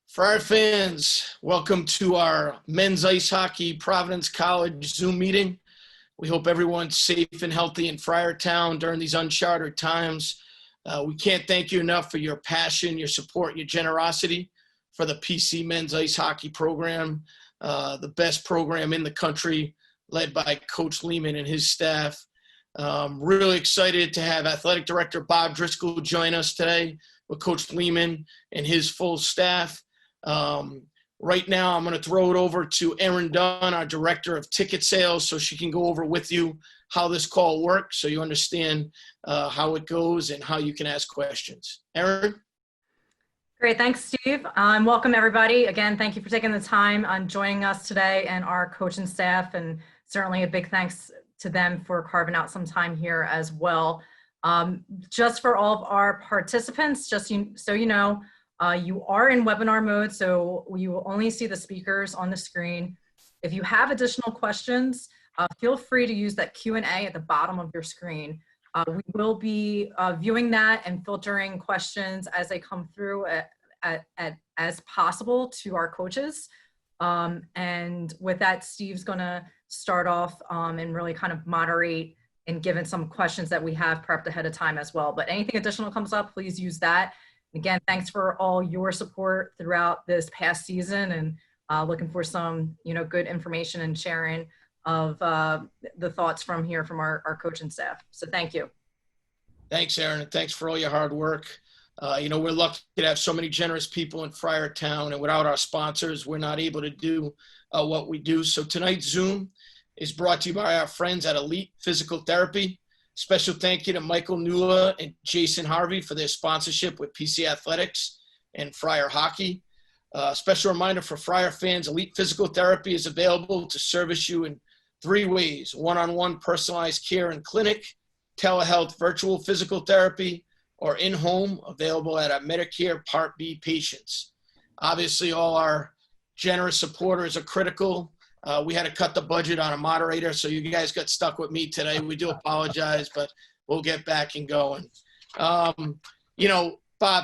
Friar fans, welcome to our men's ice hockey Providence College Zoom meeting. We hope everyone's safe and healthy in Friartown during these uncharted times. We can't thank you enough for your passion, your support, your generosity for the PC men's ice hockey program, the best program in the country, led by Coach Leaman and his staff. Really excited to have Athletic Director Bob Driscoll join us today with Coach Leaman and his full staff. Right now, I'm going to throw it over to Erin Dunn, our Director of Ticket Sales, so she can go over with you how this call works so you understand how it goes and how you can ask questions. Erin? Great. Thanks, Steve. Welcome, everybody. Again, thank you for taking the time on joining us today and our coaching staff, and certainly a big thanks to them for carving out some time here as well. Just for all of our participants, just so you know, you are in webinar mode, so you will only see the speakers on the screen. If you have additional questions, feel free to use that Q&A at the bottom of your screen. We will be viewing that and filtering questions as they come through as possible to our coaches. And with that, Steve's gonna start off and really kind of moderate and given some questions that we have prepped ahead of time as well. But anything additional comes up, please use that. Again, thanks for all your support throughout this past season, and looking for some, good information and sharing of the thoughts from our coaching staff. So thank you. Thanks, Erin, and thanks for all your hard work. We're lucky to have so many generous people in Friartown, and without our sponsors, we're not able to do what we do. So tonight's Zoom is brought to you by our friends at Elite Physical Therapy. Special thank you to Michael Nula and Jason Harvey for their sponsorship with PC Athletics and Friar Hockey. Special reminder for Friar fans, Elite Physical Therapy is available to service you in 3 ways: one-on-one personalized care and clinic, telehealth virtual physical therapy, or in-home, available at our Medicare Part B patients. Obviously, all our generous supporters are critical. We had to cut the budget on a moderator, so you guys got stuck with me today. We do apologize, but we'll get back and going. Bob,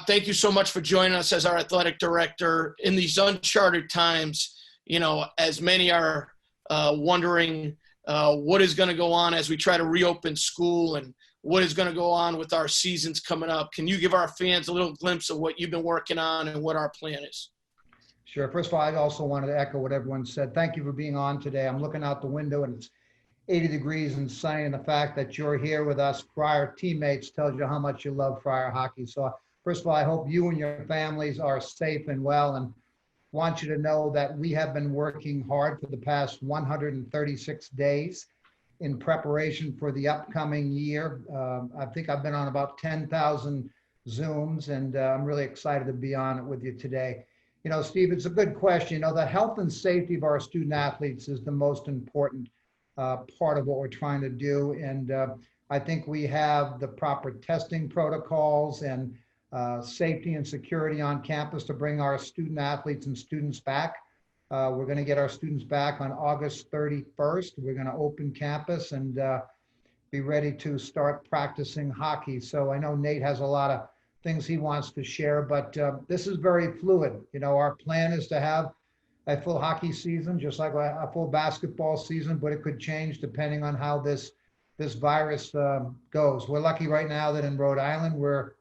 thank you so much for joining us as our athletic director in these uncharted times. As many are wondering what is going to go on as we try to reopen school and what is going to go on with our seasons coming up. Can you give our fans a little glimpse of what you've been working on and what our plan is? Sure. First of all, I also wanted to echo what everyone said. Thank you for being on today. I'm looking out the window and it's 80 degrees and sunny, and the fact that you're here with us, Friar teammates, tells you how much you love Friar hockey. So first of all, I hope you and your families are safe and well, and want you to know that we have been working hard for the past 136 days in preparation for the upcoming year. I think I've been on about 10,000 Zooms, and I'm really excited to be on it with you today. Steve, it's a good question. The health and safety of our student athletes is the most important part of what we're trying to do. And I think we have the proper testing protocols and safety and security on campus to bring our student athletes and students back. We're going to get our students back on August 31st. We're going to open campus and be ready to start practicing hockey. So I know Nate has a lot of things he wants to share, but this is very fluid. Our plan is to have a full hockey season, just like a full basketball season, but it could change depending on how this virus goes. We're lucky right now that in Rhode Island, we're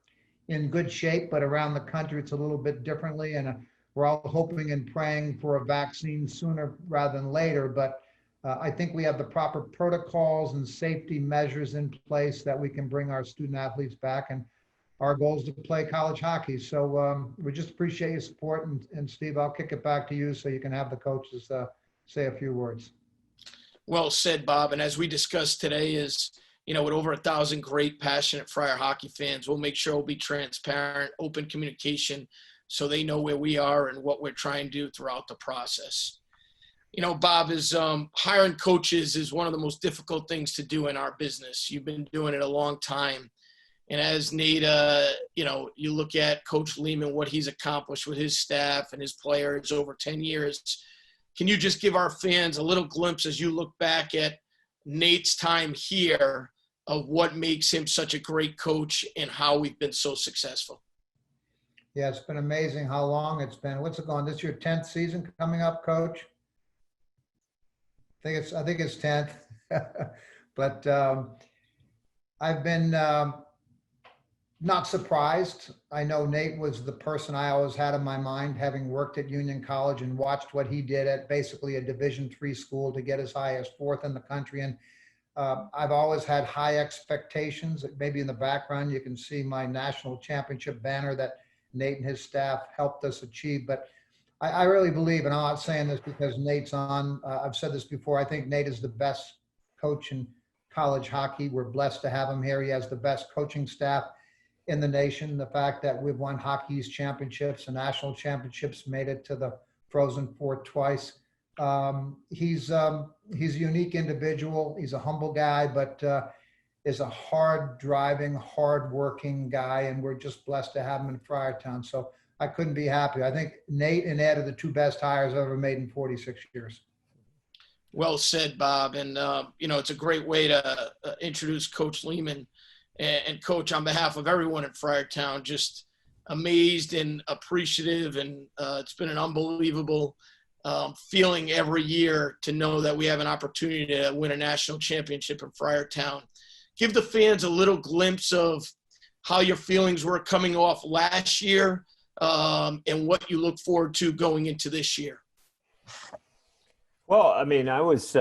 in good shape, but around the country, it's a little bit differently. And we're all hoping and praying for a vaccine sooner rather than later. But I think we have the proper protocols and safety measures in place that we can bring our student athletes back. And our goal is to play college hockey. So we just appreciate your support. And Steve, I'll kick it back to you so you can have the coaches say a few words. Well said, Bob. And as we discussed today is, with over 1,000 great, passionate Friar hockey fans, we'll make sure we'll be transparent, open communication, so they know where we are and what we're trying to do throughout the process. Bob, is hiring coaches is one of the most difficult things to do in our business. You've been doing it a long time. And as Nate, you look at Coach Leaman, what he's accomplished with his staff and his players over 10 years. Can you just give our fans a little glimpse as you look back at Nate's time here of what makes him such a great coach and how we've been so successful? Yeah, it's been amazing how long it's been. What's it going? This is your 10th season coming up, Coach? I think it's 10th. But I've been not surprised. I know Nate was the person I always had in my mind, having worked at Union College and watched what he did at basically a Division III school to get as high as fourth in the country. And I've always had high expectations. Maybe in the background, you can see my national championship banner that Nate and his staff helped us achieve. But I really believe, and I'm not saying this because Nate's on, I've said this before, I think Nate is the best coach in college hockey. We're blessed to have him here. He has the best coaching staff in the nation. The fact that we've won Hockey East championships and national championships, made it to the Frozen Four twice. He's a unique individual. He's a humble guy, but is a hard driving, hard working guy. And we're just blessed to have him in Friartown. So I couldn't be happy. I think Nate and Ed are the two best hires I've ever made in 46 years. Well said, Bob. And, it's a great way to introduce Coach Leaman. And Coach, on behalf of everyone at Friartown, just amazed and appreciative. And it's been an unbelievable feeling every year to know that we have an opportunity to win a national championship in Friartown. Give the fans a little glimpse of how your feelings were coming off last year and what you look forward to going into this year. Well, I mean, I was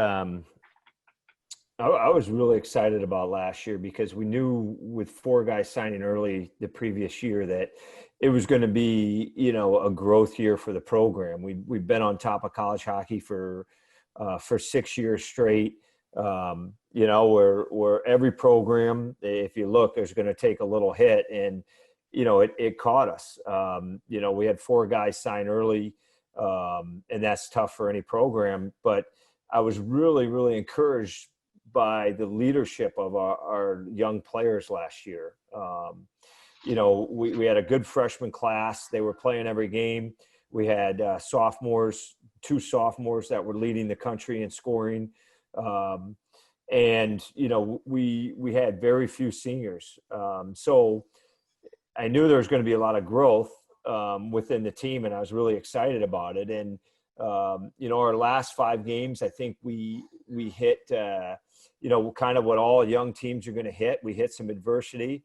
really excited about last year because we knew with four guys signing early the previous year that it was going to be, a growth year for the program. We've been on top of college hockey for 6 years straight. Where every program, if you look, is going to take a little hit, and it caught us. We had four guys sign early, and that's tough for any program. But I was really, really encouraged by the leadership of our young players last year. We had a good freshman class. They were playing every game. We had two sophomores that were leading the country in scoring. We had very few seniors. So I knew there was going to be a lot of growth within the team, and I was really excited about it. And, our last 5 games, I think we hit, kind of what all young teams are going to hit. We hit some adversity,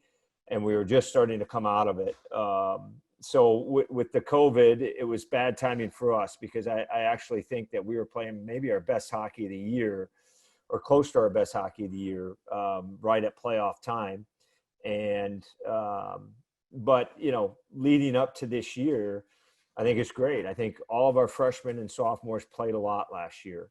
and we were just starting to come out of it. So with the COVID, it was bad timing for us because I actually think that we were playing maybe our best hockey of the year or close to our best hockey of the year right at playoff time. And but leading up to this year, I think it's great. I think all of our freshmen and sophomores played a lot last year.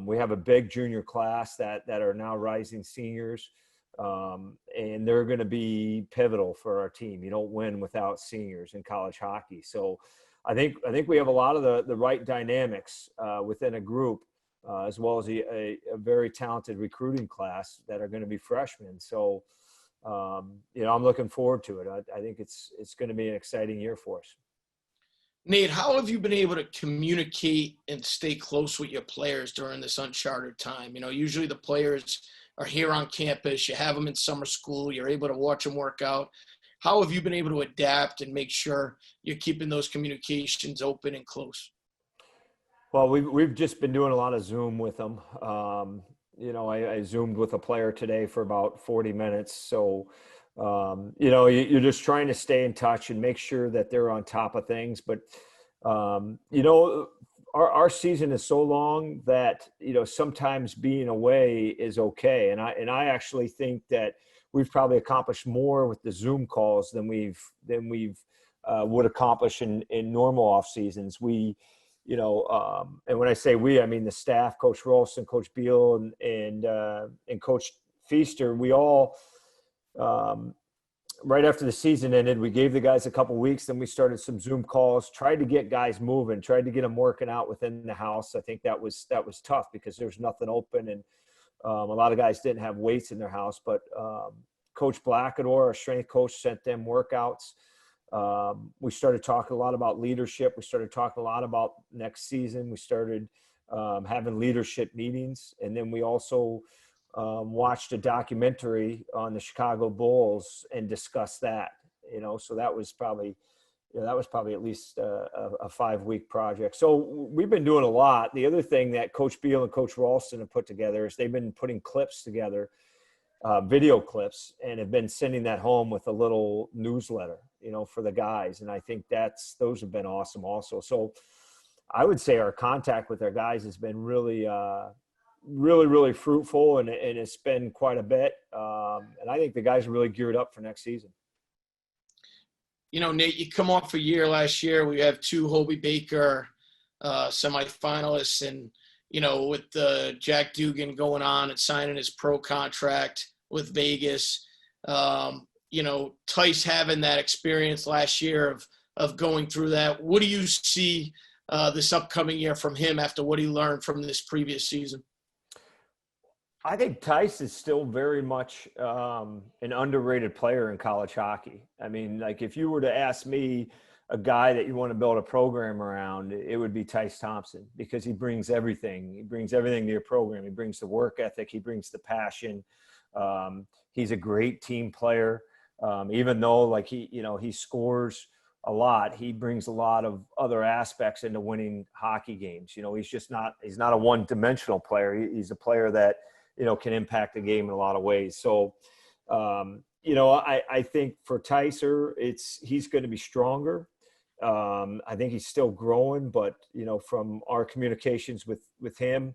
We have a big junior class that are now rising seniors, and they're going to be pivotal for our team. You don't win without seniors in college hockey. So I think we have a lot of the right dynamics within a group, as well as a very talented recruiting class that are going to be freshmen. So, I'm looking forward to it. I think it's going to be an exciting year for us. Nate, how have you been able to communicate and stay close with your players during this uncharted time? Usually the players are here on campus. You have them in summer school. You're able to watch them work out. How have you been able to adapt and make sure you're keeping those communications open and close? Well, we've just been doing a lot of Zoom with them. I Zoomed with a player today for about 40 minutes. So, you're just trying to stay in touch and make sure that they're on top of things. But, our season is so long that, sometimes being away is okay. And I actually think that we've probably accomplished more with the Zoom calls than we've would accomplish in normal off seasons. And when I say we, I mean the staff, Coach Rolston, Coach Beal, and Coach Feaster. We all, right after the season ended, we gave the guys a couple weeks. Then we started some Zoom calls, tried to get guys moving, tried to get them working out within the house. I think that was tough because there was nothing open, and a lot of guys didn't have weights in their house. But Coach Blackador, our strength coach, sent them workouts. We started talking a lot about leadership. We started talking a lot about next season. We started having leadership meetings. And then we also watched a documentary on the Chicago Bulls and discussed that, so that was probably, Yeah, that was probably at least a 5-week project. So we've been doing a lot. The other thing that Coach Beal and Coach Ralston have put together is they've been putting clips together, video clips, and have been sending that home with a little newsletter, for the guys. And I think those have been awesome also. So I would say our contact with our guys has been really, really fruitful, and it's been quite a bit. And I think the guys are really geared up for next season. Nate, you come off a year last year. We have 2 Hobie Baker semifinalists, and with Jack Dugan going on and signing his pro contract with Vegas, Tice having that experience last year of going through that. What do you see this upcoming year from him after what he learned from this previous season? I think Tice is still very much an underrated player in college hockey. I mean, like, if you were to ask me a guy that you want to build a program around, it would be Tice Thompson, because he brings everything. He brings everything to your program. He brings the work ethic. He brings the passion. He's a great team player. Even though, he scores a lot, he brings a lot of other aspects into winning hockey games. He's not a one-dimensional player. He's a player that, can impact the game in a lot of ways. So, I think for Ticer, he's going to be stronger. I think he's still growing, but, from our communications with him,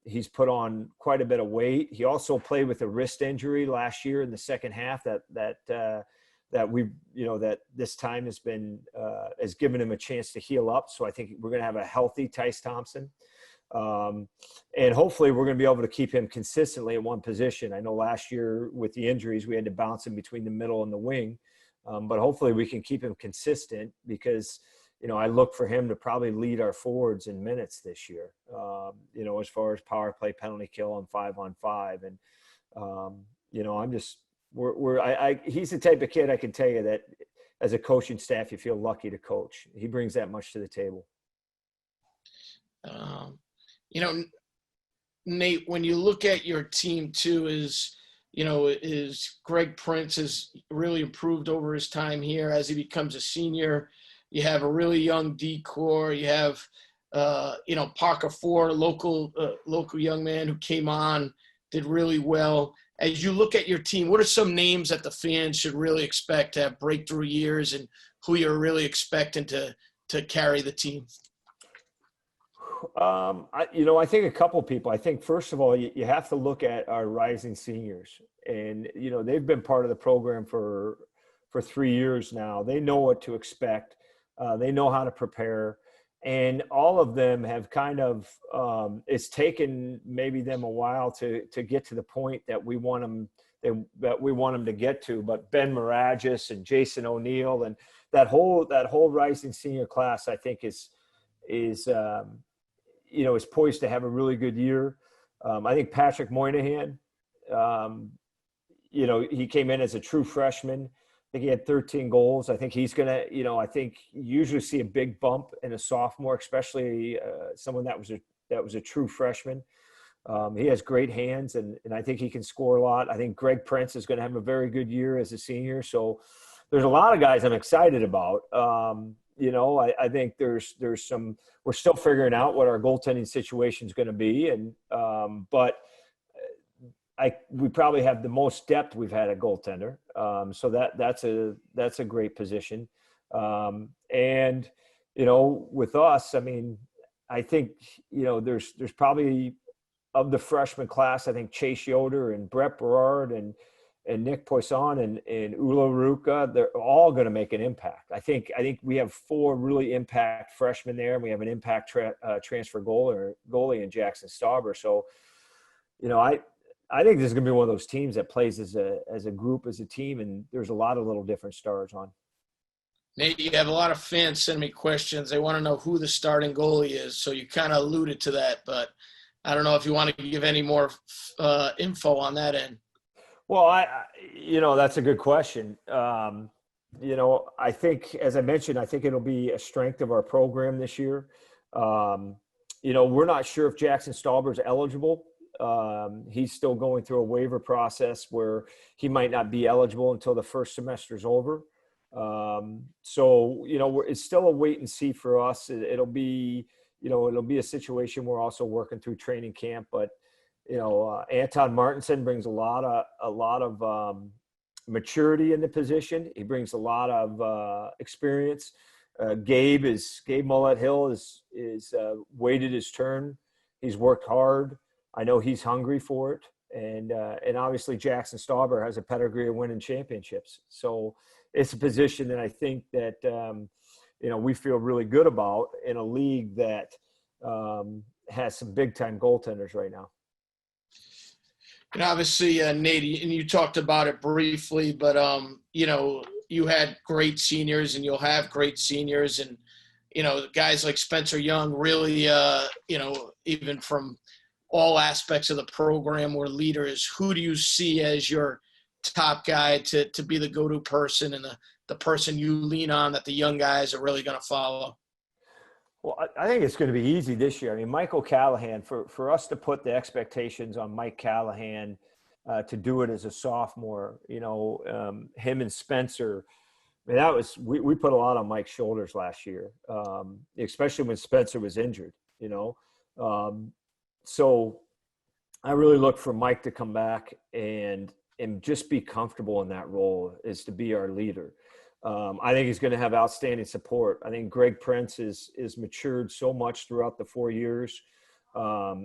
he's put on quite a bit of weight. He also played with a wrist injury last year in the second half that this time has given him a chance to heal up. So I think we're going to have a healthy Tice Thompson. And hopefully we're going to be able to keep him consistently at one position. I know last year with the injuries, we had to bounce him between the middle and the wing. But hopefully we can keep him consistent, because, I look for him to probably lead our forwards in minutes this year, as far as power play, penalty kill, and 5-on-5. And, he's the type of kid I can tell you that as a coaching staff, you feel lucky to coach. He brings that much to the table. Nate, when you look at your team too, is Greg Prince has really improved over his time here as he becomes a senior. You have a really young D-core. You have, Parker Ford, a local young man who came on, did really well. As you look at your team, what are some names that the fans should really expect to have breakthrough years, and who you're really expecting to carry the team? I think a couple people. I think, first of all, you have to look at our rising seniors, and they've been part of the program for 3 years now. They know what to expect. They know how to prepare, and all of them have kind of. It's taken maybe them a while to get to the point that we want them to get to. But Ben Maragis and Jason O'Neill and that whole rising senior class, I think is poised to have a really good year. I think Patrick Moynihan, he came in as a true freshman. I think he had 13 goals. I think he's going to, I think you usually see a big bump in a sophomore, especially someone that was a true freshman. He has great hands, and I think he can score a lot. I think Greg Prince is going to have a very good year as a senior. So there's a lot of guys I'm excited about. I think there's some, we're still figuring out what our goaltending situation is going to be. But we probably have the most depth we've had at goaltender. So that's a great position. With us, I mean, I think, there's probably, of the freshman class, I think Chase Yoder and Brett Berard and Nick Poisson and Ulo Ruka, they're all going to make an impact. I think we have 4 really impact freshmen there, and we have an impact transfer goalie in Jackson Stauber. So, I think this is going to be one of those teams that plays as a group, as a team, and there's a lot of little different stars on. Nate, you have a lot of fans send me questions. They want to know who the starting goalie is. So you kind of alluded to that, but I don't know if you want to give any more info on that end. Well, that's a good question. I think, as I mentioned, I think it'll be a strength of our program this year. We're not sure if Jackson Stauber is eligible. He's still going through a waiver process where he might not be eligible until the first semester is over. So, it's still a wait and see for us. It'll be a situation we're also working through training camp, but, Anton Martinson brings a lot of maturity in the position. He brings a lot of experience. Gabe Mullet-Hill is waited his turn. He's worked hard. I know he's hungry for it. And obviously Jackson Stauber has a pedigree of winning championships. So it's a position that I think that, we feel really good about in a league that has some big time goaltenders right now. And obviously, Nate, and you talked about it briefly, but, you had great seniors and you'll have great seniors. And, guys like Spencer Young really, even from all aspects of the program were leaders. Who do you see as your top guy to be the go-to person and the person you lean on that the young guys are really going to follow? Well, I think it's going to be easy this year. I mean, Michael Callahan, for us to put the expectations on Mike Callahan to do it as a sophomore, him and Spencer, I mean, we put a lot on Mike's shoulders last year, especially when Spencer was injured, So I really look for Mike to come back and just be comfortable in that role, is to be our leader. I think he's going to have outstanding support. I think Greg Prince is matured so much throughout the 4 years.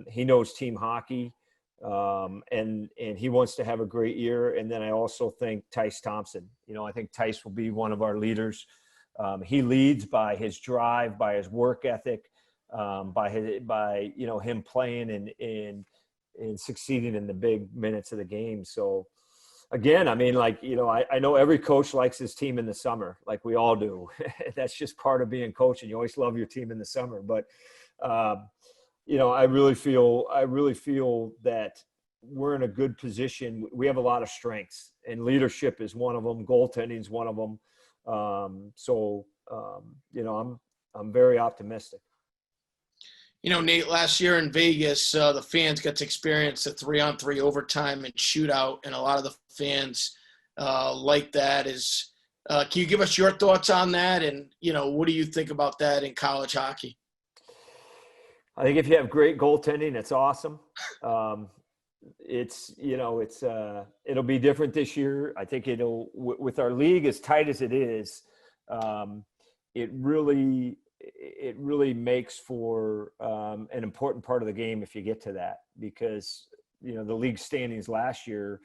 He knows team hockey, and he wants to have a great year. And then I also think Tice Thompson. I think Tice will be one of our leaders. He leads by his drive, by his work ethic, by him playing and succeeding in the big minutes of the game. So. Again, I mean, I know every coach likes his team in the summer, like we all do. That's just part of being coach, and you always love your team in the summer. But, I really feel that we're in a good position. We have a lot of strengths, and leadership is one of them. Goaltending is one of them. I'm very optimistic. Nate, last year in Vegas, the fans got to experience a 3-on-3 overtime and shootout, and a lot of the fans like that. Can you give us your thoughts on that? And, what do you think about that in college hockey? I think if you have great goaltending, it's awesome. It'll be different this year. I think with our league as tight as it is, it really makes for an important part of the game if you get to that, because the league standings last year,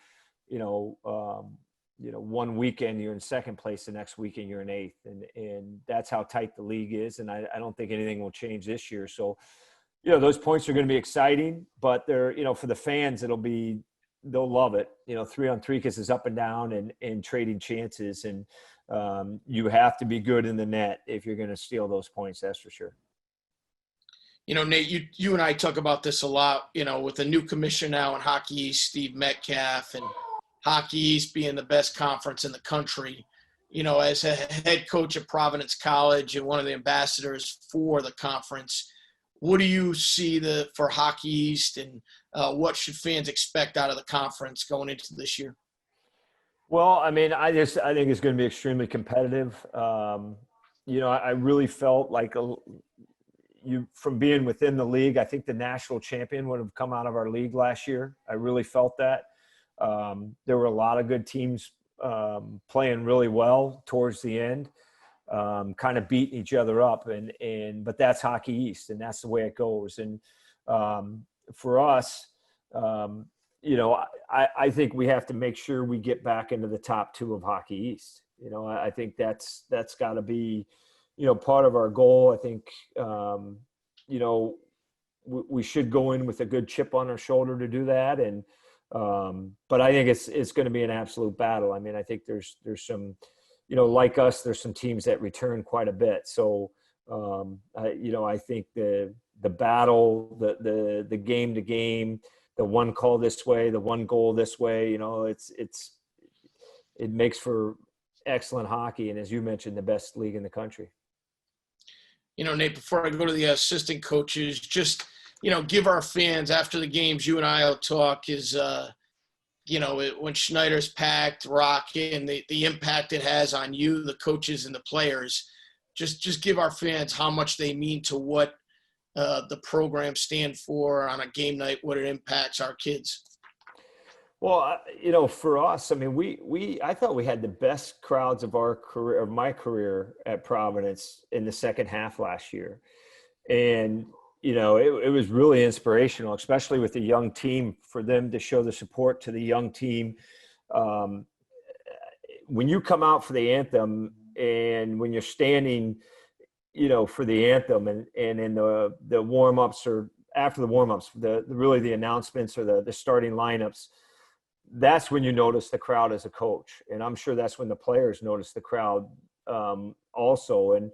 one weekend you're in second place, the next weekend you're in eighth, and that's how tight the league is. And I don't think anything will change this year. So those points are going to be exciting, but they're for the fans they'll love it. 3-on-3 because it's up and down and trading chances, and you have to be good in the net if you're going to steal those points. That's for sure. Nate, you and I talk about this a lot, with the new commissioner now in Hockey East, Steve Metcalf, and Hockey East being the best conference in the country. As a head coach at Providence College and one of the ambassadors for the conference, what do you see for Hockey East, and what should fans expect out of the conference going into this year? Well, I mean, I think it's going to be extremely competitive. I really felt like from being within the league, I think the national champion would have come out of our league last year. I really felt that. There were a lot of good teams playing really well towards the end, kind of beating each other up, but that's Hockey East, and that's the way it goes. And for us, I think we have to make sure we get back into the top 2 of Hockey East. I think that's got to be, part of our goal. I think, we should go in with a good chip on our shoulder to do that. And, but I think it's going to be an absolute battle. I mean, I think there's some, like us, there's some teams that return quite a bit. So, I think the battle, the game to game, the one call this way, the one goal this way, it makes for excellent hockey. And as you mentioned, the best league in the country. Nate, before I go to the assistant coaches, just, give our fans after the games, you and I will talk, is when Schneider's packed, rocking, the impact it has on you, the coaches and the players. Just give our fans how much they mean to what the program stand for on a game night, what it impacts our kids. Well, for us, I mean, I thought we had the best crowds of my career at Providence in the second half last year. And, it was really inspirational, especially with the young team, for them to show the support to the young team. When you come out for the anthem and when you're standing, for the anthem and in the warm-ups or after the warm-ups, really the announcements or the starting lineups, that's when you notice the crowd as a coach. And I'm sure that's when the players notice the crowd also. And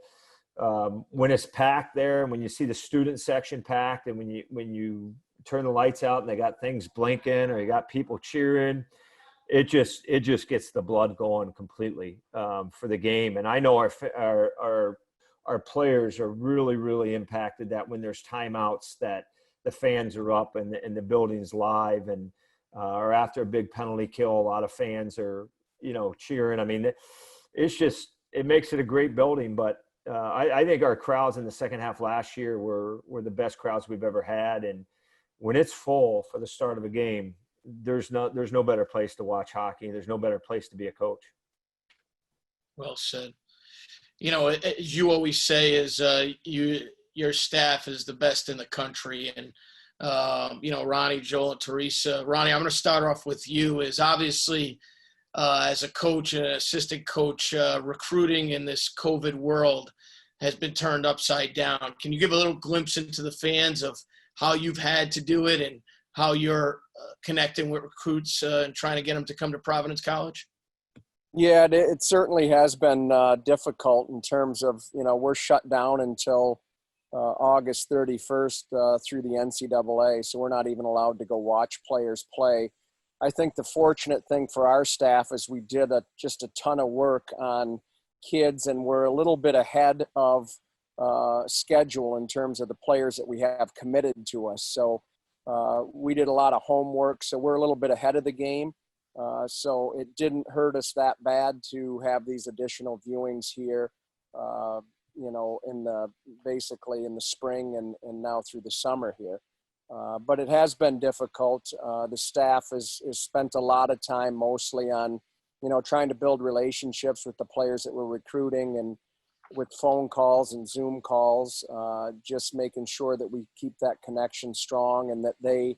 when it's packed there, and when you see the student section packed, and when you turn the lights out and they got things blinking or you got people cheering, it just gets the blood going completely for the game. And I know our players are really, really impacted that when there's timeouts that the fans are up and the building's live, and or after a big penalty kill, a lot of fans are, cheering. I mean, it makes it a great building. But I think our crowds in the second half last year were the best crowds we've ever had. And when it's full for the start of a game, there's no better place to watch hockey. There's no better place to be a coach. Well said. As you always say, is your staff is the best in the country. And Ronnie, Joel, and Theresa. Ronnie, I'm going to start off with you. Is obviously as a coach and an assistant coach, recruiting in this COVID world has been turned upside down. Can you give a little glimpse into the fans of how you've had to do it and how you're connecting with recruits and trying to get them to come to Providence College? Yeah, it certainly has been difficult in terms of, we're shut down until August 31st through the NCAA, so we're not even allowed to go watch players play. I think the fortunate thing for our staff is we did just a ton of work on kids, and we're a little bit ahead of schedule in terms of the players that we have committed to us. So we did a lot of homework, so we're a little bit ahead of the game. So it didn't hurt us that bad to have these additional viewings here, basically in the spring and now through the summer here. But it has been difficult. The staff has spent a lot of time mostly on, trying to build relationships with the players that we're recruiting, and with phone calls and Zoom calls, just making sure that we keep that connection strong, and that they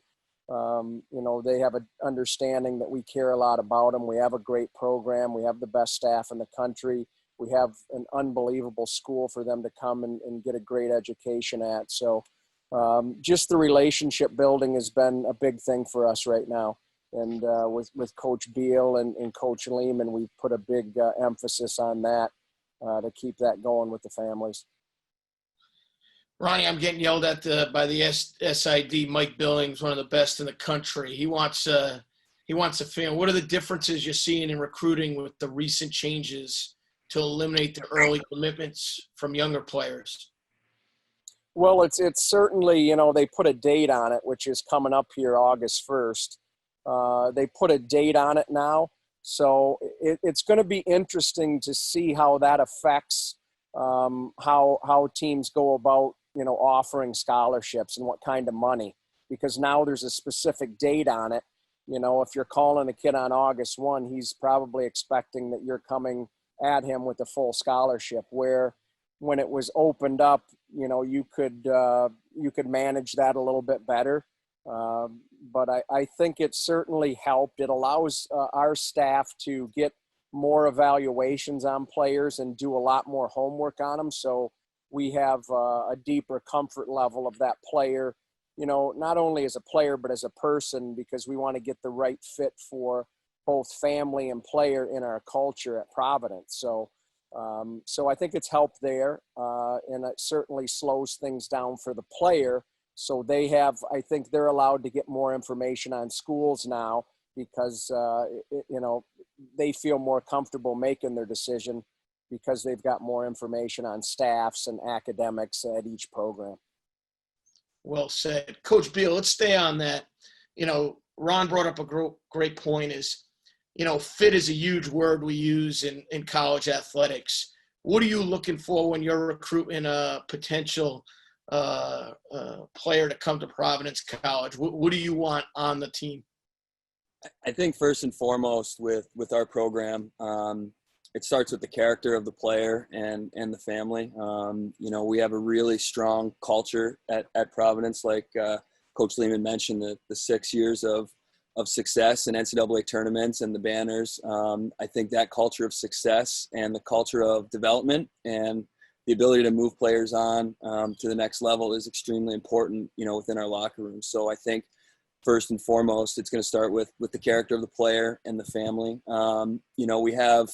have an understanding that we care a lot about them. We have a great program. We have the best staff in the country. We have an unbelievable school for them to come and get a great education at. So just the relationship building has been a big thing for us right now. And with Coach Beal and Coach Leaman, we've put a big emphasis on that to keep that going with the families. Ronnie, I'm getting yelled at by the SID. Mike Billings, one of the best in the country. He wants a fan. What are the differences you're seeing in recruiting with the recent changes to eliminate the early commitments from younger players? Well, it's certainly, they put a date on it, which is coming up here August 1st. They put a date on it now. So it's going to be interesting to see how that affects how teams go about, offering scholarships and what kind of money, because now there's a specific date on it. If you're calling a kid on August 1, he's probably expecting that you're coming at him with a full scholarship, where when it was opened up, you could manage that a little bit better. But I think it certainly helped. It allows our staff to get more evaluations on players and do a lot more homework on them. So we have a deeper comfort level of that player, not only as a player, but as a person, because we want to get the right fit for both family and player in our culture at Providence. So I think it's helped there, and it certainly slows things down for the player. So I think they're allowed to get more information on schools now, because, they feel more comfortable making their decision because they've got more information on staffs and academics at each program. Well said. Coach Beal, let's stay on that. Ron brought up a great point is, fit is a huge word we use in college athletics. What are you looking for when you're recruiting a potential player to come to Providence College? What do you want on the team? I think first and foremost with our program, it starts with the character of the player and the family. We have a really strong culture at Providence, like Coach Leaman mentioned, the 6 years of success in NCAA tournaments and the banners. I think that culture of success and the culture of development and the ability to move players on to the next level is extremely important, within our locker room. So I think first and foremost, it's going to start with the character of the player and the family. We have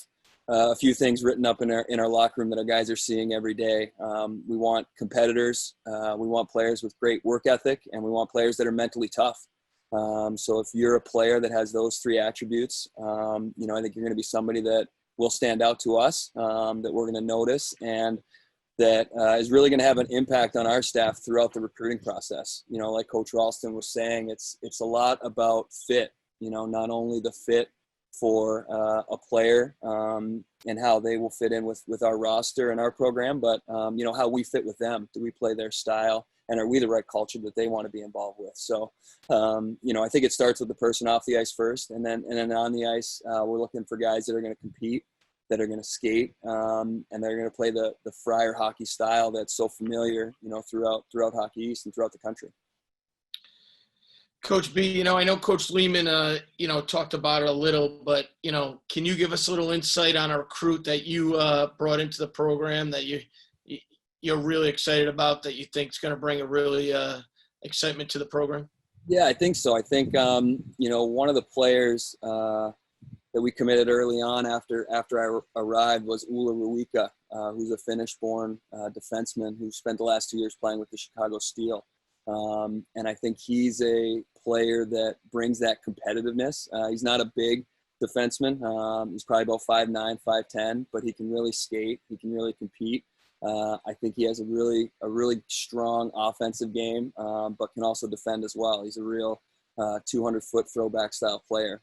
a few things written up in our locker room that our guys are seeing every day. We want competitors. We want players with great work ethic, and we want players that are mentally tough. So if you're a player that has those three attributes, I think you're going to be somebody that will stand out to us, that we're going to notice, and that is really going to have an impact on our staff throughout the recruiting process. Like Coach Ralston was saying, it's a lot about fit, not only the fit for a player and how they will fit in with our roster and our program, but, how we fit with them. Do we play their style? And are we the right culture that they want to be involved with? So, I think it starts with the person off the ice first, and then on the ice, we're looking for guys that are going to compete, that are going to skate, and they're going to play the Friar hockey style that's so familiar, throughout Hockey East and throughout the country. Coach B, I know Coach Leaman, talked about it a little, but, can you give us a little insight on a recruit that you brought into the program that you're really excited about, that you think is going to bring a really excitement to the program? Yeah, I think so. I think, one of the players that we committed early on after I arrived was Ulla Ruika, who's a Finnish-born defenseman who spent the last 2 years playing with the Chicago Steel. And I think he's a player that brings that competitiveness. He's not a big defenseman. He's probably about 5'9", 5'10", but he can really skate. He can really compete. I think he has a really strong offensive game, but can also defend as well. He's a real 200-foot throwback style player.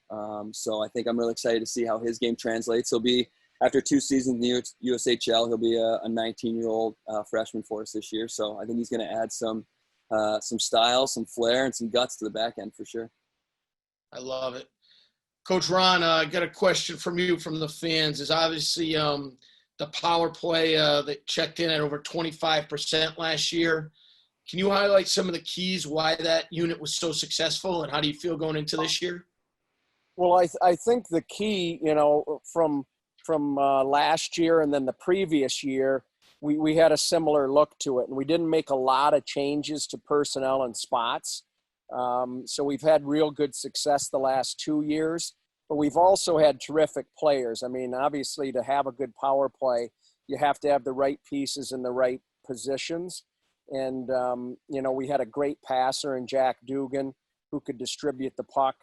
So I think I'm really excited to see how his game translates. He'll be, after 2 seasons in the USHL, he'll be a 19-year-old freshman for us this year. So I think he's going to add some style, some flair, and some guts to the back end for sure. I love it. Coach Ron, I got a question from you from the fans. Is obviously the power play that checked in at over 25% last year. Can you highlight some of the keys why that unit was so successful, and how do you feel going into this year? Well, I think the key, from last year and then the previous year, we had a similar look to it, and we didn't make a lot of changes to personnel and spots. So we've had real good success the last 2 years, but we've also had terrific players. I mean, obviously to have a good power play, you have to have the right pieces in the right positions. And, we had a great passer in Jack Dugan who could distribute the puck.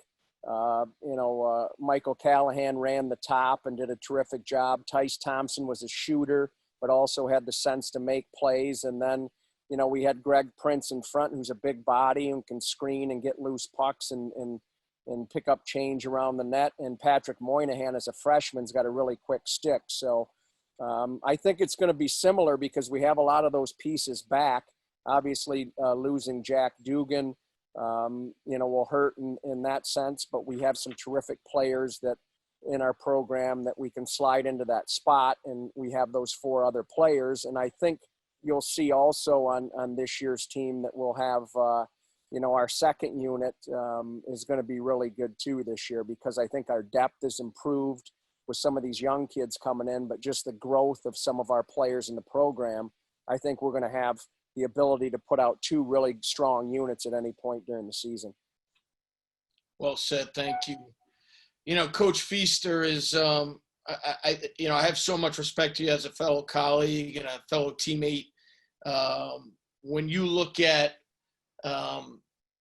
Michael Callahan ran the top and did a terrific job. Tice Thompson was a shooter, but also had the sense to make plays. And then, we had Greg Prince in front, who's a big body and can screen and get loose pucks and pick up change around the net. And Patrick Moynihan, as a freshman, has got a really quick stick. So I think it's going to be similar because we have a lot of those pieces back. Obviously, losing Jack Dugan, will hurt in that sense, but we have some terrific players that in our program that we can slide into that spot, and we have those 4 other players. And I think you'll see also on this year's team that we'll have, our second unit is going to be really good too this year, because I think our depth is improved with some of these young kids coming in, but just the growth of some of our players in the program, I think we're going to have the ability to put out 2 really strong units at any point during the season. Well said. Thank you. Coach Feaster is, I have so much respect to you as a fellow colleague and a fellow teammate. When you look at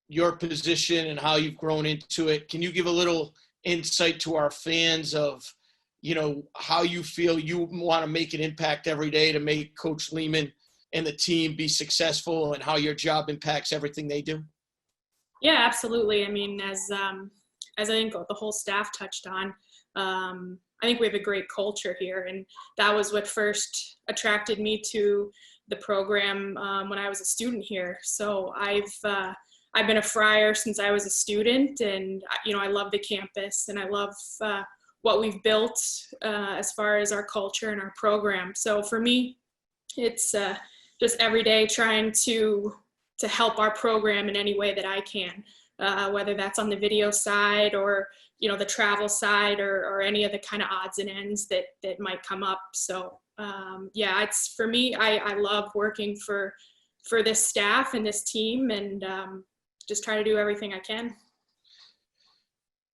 your position and how you've grown into it, can you give a little insight to our fans of, how you feel you want to make an impact every day to make Coach Leaman and the team be successful, and how your job impacts everything they do? Yeah, absolutely. I mean, as I think the whole staff touched on, I think we have a great culture here, and that was what first attracted me to the program when I was a student here. So I've been a Friar since I was a student, and I love the campus, and I love what we've built as far as our culture and our program. So for me, it's just every day trying to help our program in any way that I can, whether that's on the video side or the travel side or any of the kind of odds and ends that might come up. So yeah, it's for me. I love working for this staff and this team, and just try to do everything I can.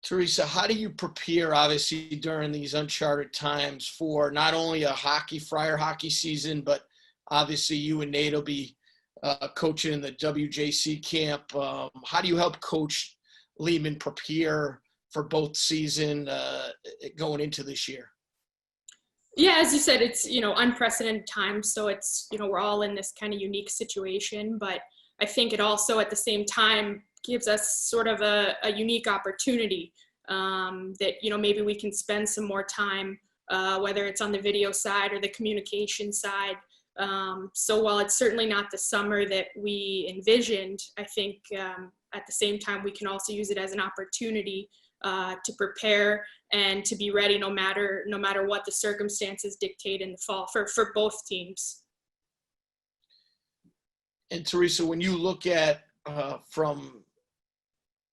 Theresa, how do you prepare, obviously, during these uncharted times for not only a Friar hockey season, but obviously you and Nate will be coaching in the WJC camp. How do you help Coach Leaman prepare for both season going into this year? Yeah, as you said, it's, unprecedented times. So it's, we're all in this kind of unique situation, but I think it also at the same time gives us sort of a unique opportunity that, maybe we can spend some more time, whether it's on the video side or the communication side. So while it's certainly not the summer that we envisioned, I think at the same time we can also use it as an opportunity to prepare and to be ready no matter what the circumstances dictate in the fall for both teams. And Theresa, when you look at from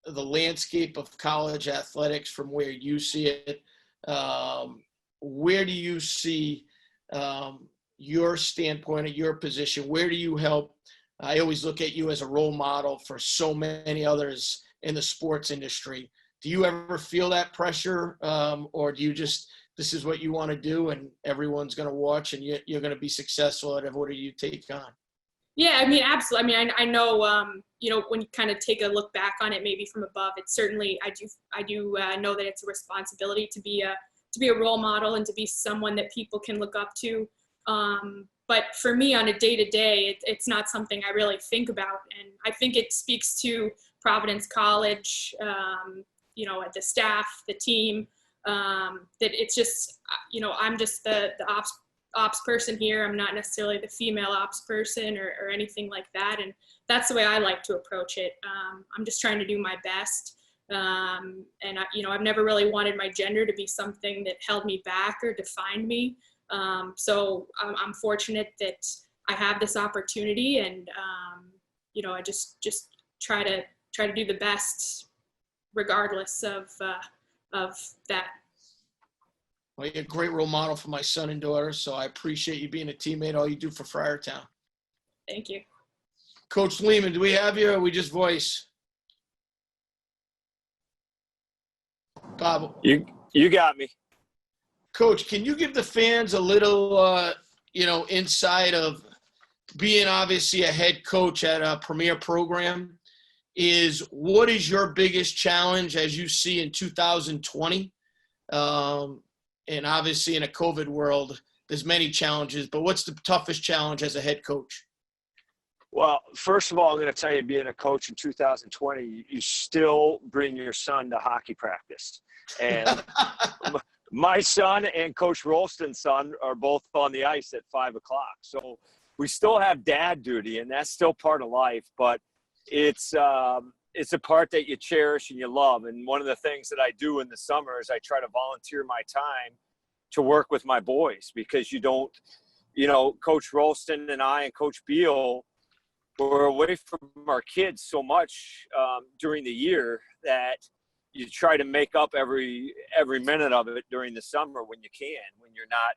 the landscape of college athletics, from where you see it, where do you see your standpoint or your position? Where do you help? I always look at you as a role model for so many others in the sports industry. Do you ever feel that pressure, or do you just, this is what you want to do and everyone's going to watch and you're going to be successful at whatever you take on? Yeah, I mean, absolutely. I mean, I know, when you kind of take a look back on it, maybe from above, it's certainly, I do know that it's a responsibility to be a role model and to be someone that people can look up to. But for me on a day-to-day, it's not something I really think about. And I think it speaks to Providence College, the staff, the team, that it's just, I'm just the ops person here. I'm not necessarily the female ops person or anything like that. And that's the way I like to approach it. I'm just trying to do my best. And I've never really wanted my gender to be something that held me back or defined me. So I'm fortunate that I have this opportunity, and I just try to do the best regardless of that. Well, you're a great role model for my son and daughter, so I appreciate you being a teammate, all you do for Friartown. Thank you. Coach Leaman, do we have you, or we just voice? Bob. You got me. Coach, can you give the fans a little, insight of being obviously a head coach at a premier program? What is your biggest challenge as you see in 2020? And obviously in a COVID world, there's many challenges, but what's the toughest challenge as a head coach? Well, first of all, I'm going to tell you, being a coach in 2020, you still bring your son to hockey practice. And my son and Coach Rolston's son are both on the ice at 5 o'clock. So we still have dad duty, and that's still part of life, but it's a part that you cherish and you love. And one of the things that I do in the summer is I try to volunteer my time to work with my boys, because you don't, Coach Rolston and I and Coach Beal were away from our kids so much during the year that you try to make up every minute of it during the summer when you can, when you're not,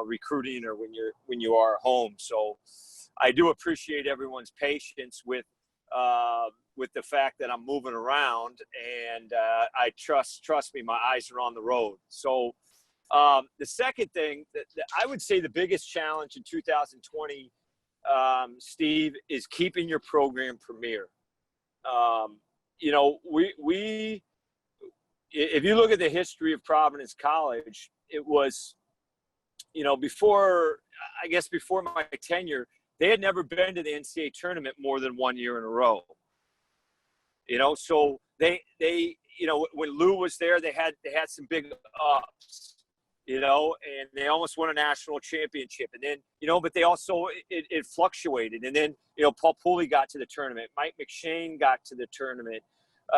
recruiting, or when you are home. So I do appreciate everyone's patience with the fact that I'm moving around, and I trust me, my eyes are on the road. So the second thing that I would say the biggest challenge in 2020, Steve, is keeping your program premier. We if you look at the history of Providence College, it was, before my tenure, they had never been to the NCAA tournament more than 1 year in a row. So they when Lou was there, they had some big ups, and they almost won a national championship. And then, but they also, it fluctuated. And then, Paul Pooley got to the tournament. Mike McShane got to the tournament.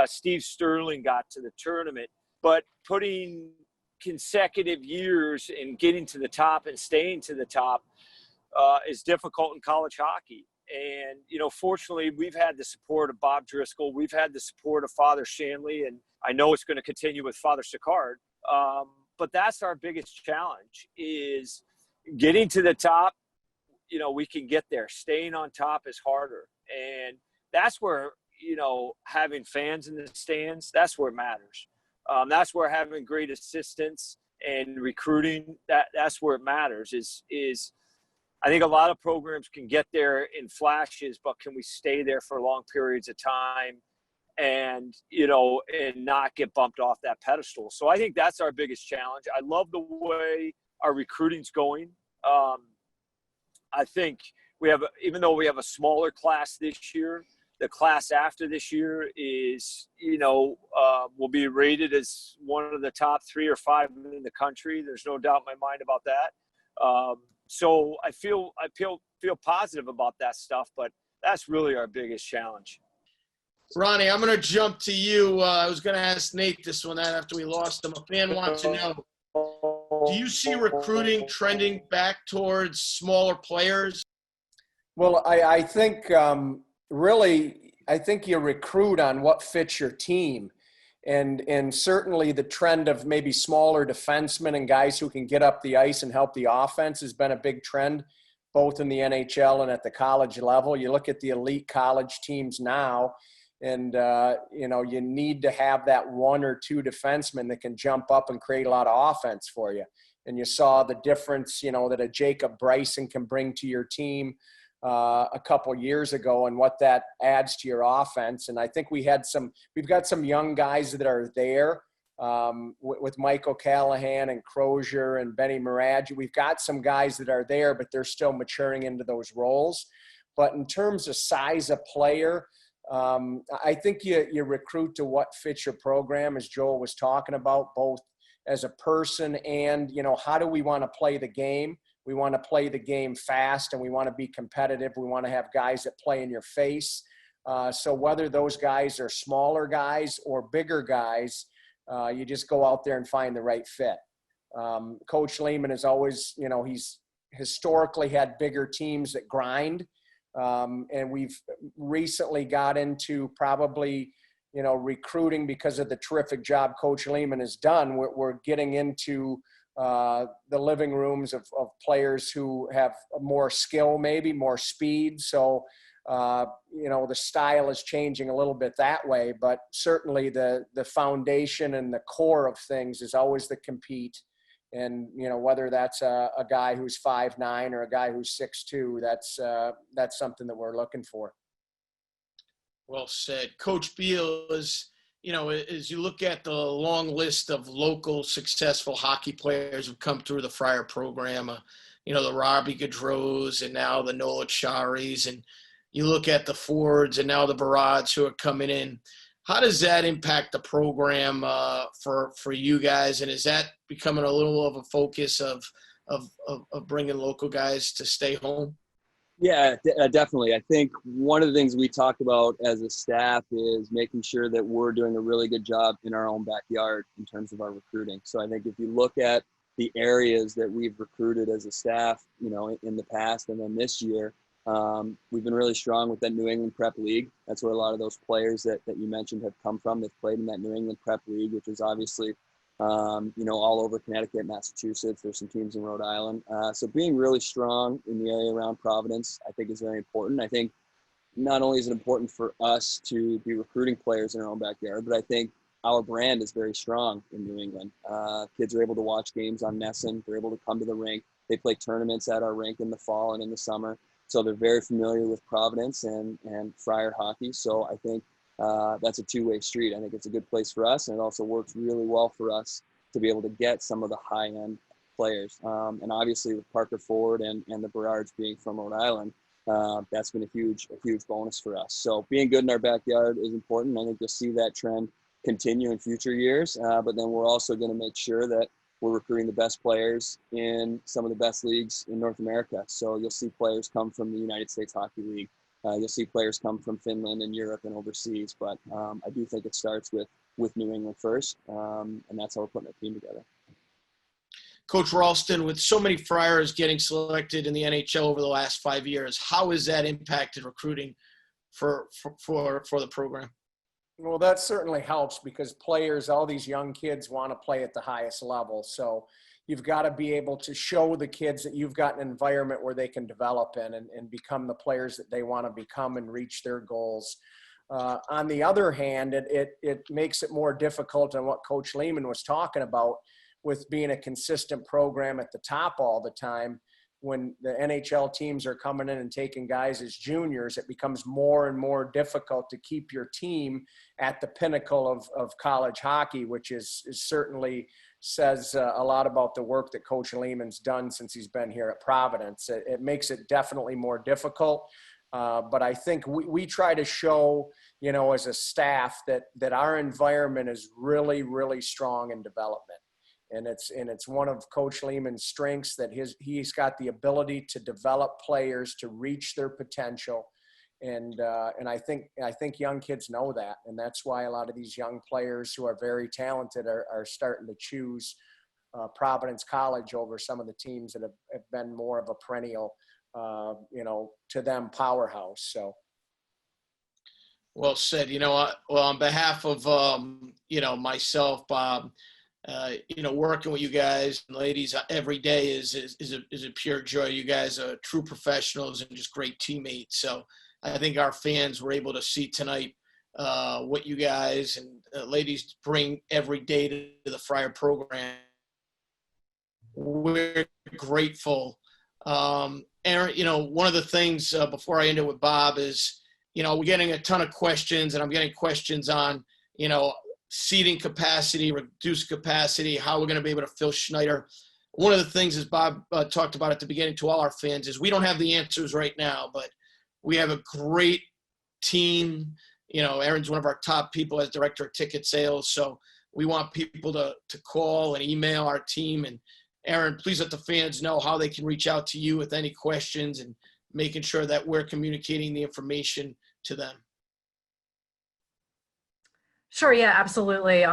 Steve Sterling got to the tournament. But putting consecutive years and getting to the top and staying to the top is difficult in college hockey. And, fortunately, we've had the support of Bob Driscoll. We've had the support of Father Shanley, and I know it's going to continue with Father Sicard. But that's our biggest challenge, is getting to the top. We can get there. Staying on top is harder. And that's where, having fans in the stands, that's where it matters. That's where having great assistants and recruiting, that's where it matters, is I think a lot of programs can get there in flashes, but can we stay there for long periods of time and, and not get bumped off that pedestal? So I think that's our biggest challenge. I love the way our recruiting's going. I think even though we have a smaller class this year, the class after this year is, will be rated as one of the top 3 or 5 in the country. There's no doubt in my mind about that. So I feel positive about that stuff, but that's really our biggest challenge. Ronnie, I'm going to jump to you. I was going to ask Nate this one after we lost him. A fan wants to know, do you see recruiting trending back towards smaller players? Well, I think really, I think you recruit on what fits your team. And certainly the trend of maybe smaller defensemen and guys who can get up the ice and help the offense has been a big trend, both in the NHL and at the college level. You look at the elite college teams now, and, you need to have that 1 or 2 defensemen that can jump up and create a lot of offense for you. And you saw the difference, that a Jacob Bryson can bring to your team a couple years ago, and what that adds to your offense. And I think we've got some young guys that are there with Michael Callahan and Crozier and Benny Maraggi. We've got some guys that are there, but they're still maturing into those roles. But in terms of size of player, I think you recruit to what fits your program, as Joel was talking about, both as a person and, how do we want to play the game? We want to play the game fast, and we want to be competitive. We want to have guys that play in your face. So whether those guys are smaller guys or bigger guys, you just go out there and find the right fit. Coach Leaman is always, he's historically had bigger teams that grind. And we've recently got into probably, recruiting because of the terrific job Coach Leaman has done. We're getting into the living rooms of players who have more skill, maybe more speed. So, the style is changing a little bit that way, but certainly the foundation and the core of things is always the compete. And, whether that's a guy who's 5'9" or a guy who's 6'2", that's something that we're looking for. Well said. Coach Beal, as you look at the long list of local successful hockey players who've come through the Friar program, the Robbie Gaudreaus and now the Nola Charis, and you look at the Fords and now the Barads who are coming in, how does that impact the program for you guys? And is that becoming a little of a focus of bringing local guys to stay home? Yeah, definitely. I think one of the things we talk about as a staff is making sure that we're doing a really good job in our own backyard in terms of our recruiting. So I think if you look at the areas that we've recruited as a staff, in the past and then this year, we've been really strong with that New England Prep League. That's where a lot of those players that you mentioned have come from. They've played in that New England Prep League, which is obviously all over Connecticut, Massachusetts. There's some teams in Rhode Island. So being really strong in the area around Providence, I think, is very important. I think not only is it important for us to be recruiting players in our own backyard, but I think our brand is very strong in New England. Kids are able to watch games on Nesson. They're able to come to the rink. They play tournaments at our rink in the fall and in the summer. So they're very familiar with Providence and Friar hockey. So I think that's a two-way street. I think it's a good place for us, and it also works really well for us to be able to get some of the high-end players. And obviously with Parker Ford and the Berards being from Rhode Island, that's been a huge bonus for us. So being good in our backyard is important. I think you'll see that trend continue in future years. But then we're also going to make sure that we're recruiting the best players in some of the best leagues in North America. So you'll see players come from the United States Hockey League. You'll see players come from Finland and Europe and overseas. But I do think it starts with New England first, and that's how we're putting our team together. Coach Ralston, with so many Friars getting selected in the NHL over the last 5 years, how has that impacted recruiting for the program? Well, that certainly helps because players, all these young kids want to play at the highest level. So you've got to be able to show the kids that you've got an environment where they can develop in and become the players that they want to become and reach their goals. On the other hand, it makes it more difficult than what Coach Leaman was talking about with being a consistent program at the top all the time. When the NHL teams are coming in and taking guys as juniors, it becomes more and more difficult to keep your team at the pinnacle of college hockey, which is certainly says a lot about the work that Coach Leaman's done since he's been here at Providence. It makes it definitely more difficult. But I think we try to show, as a staff that our environment is really, really strong in development. And it's one of Coach Leaman's strengths that he's got the ability to develop players to reach their potential. And I think young kids know that. And that's why a lot of these young players who are very talented are starting to choose Providence College over some of the teams that have been more of a perennial, to them powerhouse. So. Well said. Well, on behalf of, myself, Bob, working with you guys and ladies every day is a pure joy. You guys are true professionals and just great teammates. So I think our fans were able to see tonight what you guys and ladies bring every day to the Friar program. We're grateful. Erin, one of the things before I end it with Bob is, we're getting a ton of questions, and I'm getting questions on, seating capacity, reduced capacity, how we're going to be able to fill Schneider. One of the things, as Bob talked about at the beginning to all our fans, is we don't have the answers right now, but we have a great team. Erin's one of our top people as director of ticket sales. So we want people to call and email our team. And Erin, please let the fans know how they can reach out to you with any questions and making sure that we're communicating the information to them. Sure. Yeah, absolutely.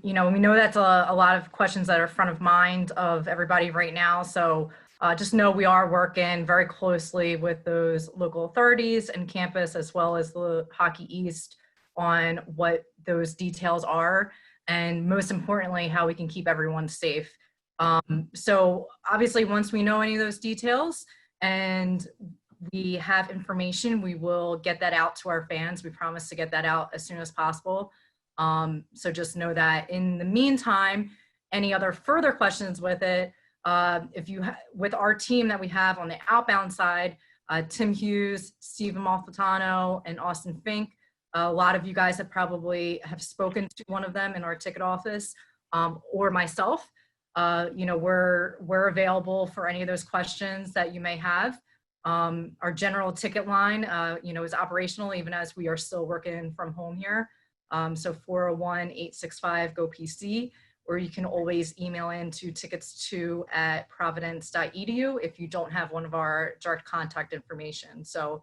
We know that's a lot of questions that are front of mind of everybody right now. So just know we are working very closely with those local authorities and campus, as well as the Hockey East, on what those details are, and most importantly, how we can keep everyone safe. So obviously, once we know any of those details and we have information, we will get that out to our fans. We promise to get that out as soon as possible. So just know that. In the meantime, any other further questions with it, with our team that we have on the outbound side, Tim Hughes, Steve Amalfitano, and Austin Fink, a lot of you guys have spoken to one of them in our ticket office, or myself. We're available for any of those questions that you may have. Our general ticket line, is operational even as we are still working from home here. So 401-865-GO-PC, or you can always email in to tickets2@providence.edu if you don't have one of our direct contact information. So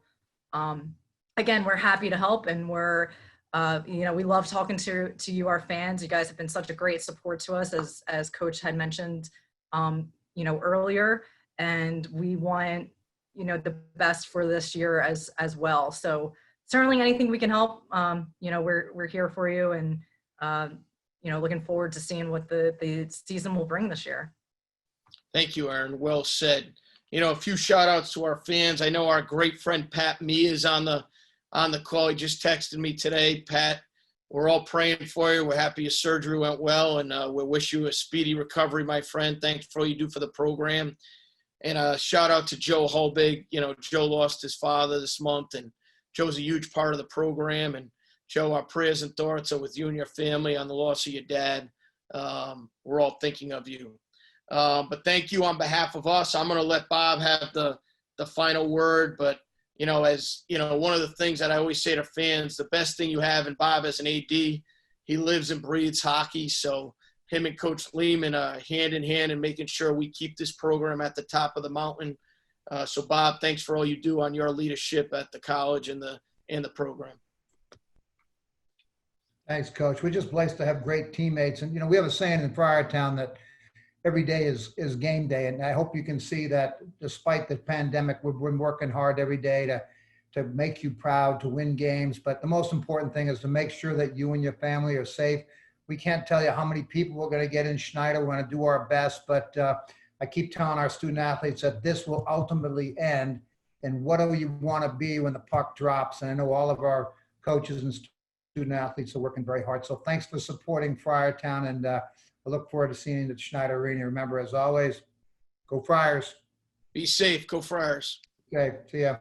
again, we're happy to help, and we're, we love talking to you, our fans. You guys have been such a great support to us, as Coach had mentioned, earlier, and we want, the best for this year as well. So certainly anything we can help, we're here for you, and, looking forward to seeing what the season will bring this year. Thank you, Erin. Well said. A few shout outs to our fans. I know our great friend Pat Mee is on the call. He just texted me today. Pat, we're all praying for you. We're happy your surgery went well, and we wish you a speedy recovery, my friend. Thanks for all you do for the program. And a shout out to Joe Holbig. Joe lost his father this month, and Joe's a huge part of the program. And Joe, our prayers and thoughts are with you and your family on the loss of your dad. We're all thinking of you. But thank you on behalf of us. I'm going to let Bob have the final word, but as one of the things that I always say to fans, the best thing you have, and Bob as an AD, he lives and breathes hockey. So him and Coach Leaman hand in hand and making sure we keep this program at the top of the mountain. So Bob, thanks for all you do on your leadership at the college and the program. Thanks, Coach. We're just blessed to have great teammates. And, we have a saying in Friartown that every day is game day. And I hope you can see that despite the pandemic, we've been working hard every day to make you proud, to win games. But the most important thing is to make sure that you and your family are safe. We can't tell you how many people we're going to get in Schneider. We're going to do our best. But I keep telling our student athletes that this will ultimately end. And what do you want to be when the puck drops? And I know all of our coaches and student athletes are working very hard. So thanks for supporting Friartown, and I look forward to seeing you at Schneider Arena. Remember, as always, go Friars. Be safe. Go Friars. Okay, see ya.